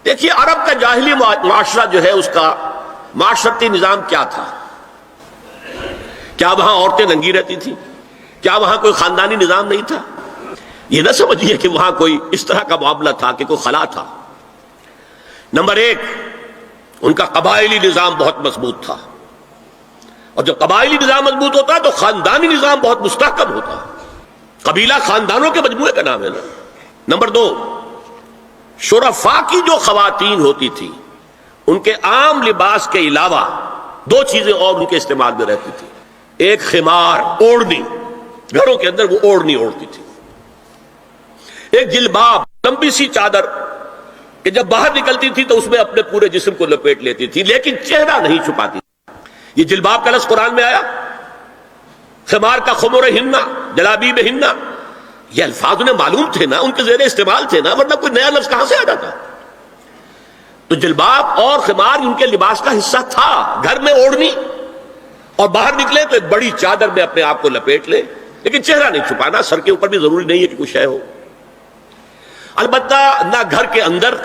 دیکھیے عرب کا جاہلی معاشرہ جو ہے اس کا معاشرتی نظام کیا تھا؟ کیا وہاں عورتیں ننگی رہتی تھیں؟ کیا وہاں کوئی خاندانی نظام نہیں تھا؟ یہ نہ سمجھیے کہ وہاں کوئی اس طرح کا معاملہ تھا کہ کوئی خلا تھا۔ نمبر ایک، ان کا قبائلی نظام بہت مضبوط تھا، اور جب قبائلی نظام مضبوط ہوتا ہے تو خاندانی نظام بہت مستحکم ہوتا ہے۔ قبیلہ خاندانوں کے مجموعے کا نام ہے نا۔ نمبر دو، شرفاء کی جو خواتین ہوتی تھی ان کے عام لباس کے علاوہ دو چیزیں اور ان کے استعمال میں رہتی تھی۔ ایک خمار، اوڑھنی، گھروں کے اندر وہ اوڑھنی اوڑھتی تھی۔ ایک جلباب، لمبی سی چادر کہ جب باہر نکلتی تھی تو اس میں اپنے پورے جسم کو لپیٹ لیتی تھی لیکن چہرہ نہیں چھپاتی۔ یہ جلباب کا لفظ قرآن میں آیا، خمار کا خمر ہننا، جلابیب ہننا، یہ الفاظ انہیں معلوم تھے نا، ان کے زیر استعمال تھے نا، ورنہ کوئی نیا لفظ کہاں سے آ جاتا؟ تو جلباب اور خمار ان کے لباس کا حصہ تھا، گھر میں اوڑھنی، اور باہر نکلے تو ایک بڑی چادر میں اپنے آپ کو لپیٹ لے، لیکن چہرہ نہیں چھپانا، سر کے اوپر بھی ضروری نہیں ہے کہ کوئی شے ہو۔ البتہ نہ گھر کے اندر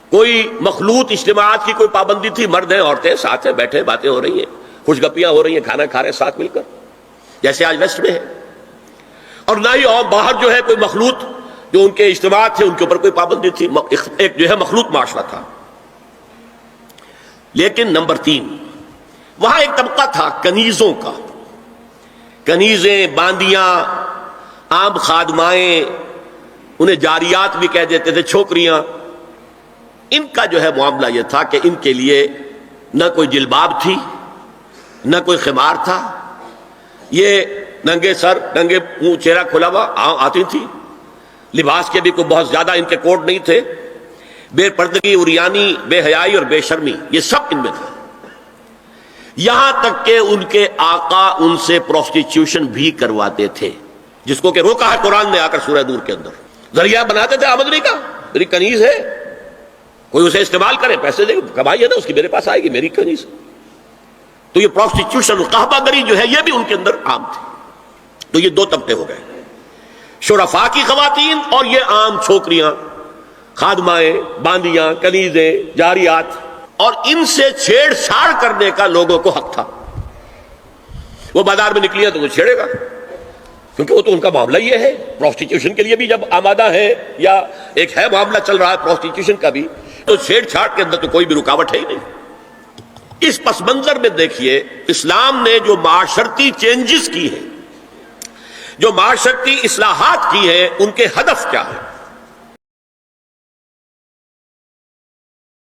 کوئی مخلوط اجتماعات کی کوئی پابندی تھی، مرد ہیں عورتیں ساتھ ہیں، بیٹھے باتیں ہو رہی ہیں، خوش گپیاں ہو رہی ہیں، کھانا کھا رہے ہیں ساتھ مل کر، جیسے آج ویسٹ میں ہے۔ اور نہ ہی اور باہر جو ہے کوئی مخلوط جو ان کے اجتماعات تھے ان کے اوپر کوئی پابندی تھی، ایک جو ہے مخلوط معاشرہ تھا۔ لیکن نمبر تین، وہاں ایک طبقہ تھا کنیزوں کا، کنیزیں، باندیاں، عام خادمائیں، انہیں جاریات بھی کہہ دیتے تھے، چھوکریاں۔ ان کا جو ہے معاملہ یہ تھا کہ ان کے لیے نہ کوئی جلباب تھی، نہ کوئی خمار تھا، یہ ننگے سر، ننگے منہ، چہرہ کھلا ہوا آتی تھی۔ لباس کے بھی کوئی بہت زیادہ ان کے کوڈ نہیں تھے، بے پردگی، عریانی، بے حیائی اور بے شرمی، یہ سب ان میں تھا۔ یہاں تک کہ ان کے آقا ان سے پروسٹیچیوشن بھی کرواتے تھے، جس کو کہ روکا ہے قرآن نے آ کر سورہ نور کے اندر۔ ذریعہ بناتے تھے آمدنی کا، میری کنیز ہے، کوئی اسے استعمال کرے، پیسے دے، کمائی ہے نا اس کی، میرے پاس آئے گی، میری کنیز۔ تو یہ پروسٹیچیوشن، قحبہ گری جو ہے، یہ بھی ان کے اندر عام تھی۔ تو یہ دو طبقے ہو گئے، شرفاء کی خواتین اور یہ عام چھوکریاں، خادمائیں، باندیاں، کنیزیں، جاریات۔ اور ان سے چھیڑ چھاڑ کرنے کا لوگوں کو حق تھا۔ وہ بازار میں نکلی ہے تو وہ چھیڑے گا، کیونکہ وہ تو ان کا معاملہ یہ ہے۔ پروسٹیچیوشن کے لیے بھی جب آمادہ ہے یا ایک ہے معاملہ چل رہا ہے پروسٹیچیوشن کا بھی، تو چھیڑ چھاڑ کے اندر تو کوئی بھی رکاوٹ ہے ہی نہیں۔ اس پس منظر میں دیکھیے اسلام نے جو معاشرتی چینجز کی ہیں، جو معاشرتی اصلاحات کی ہیں، ان کے ہدف کیا ہے؟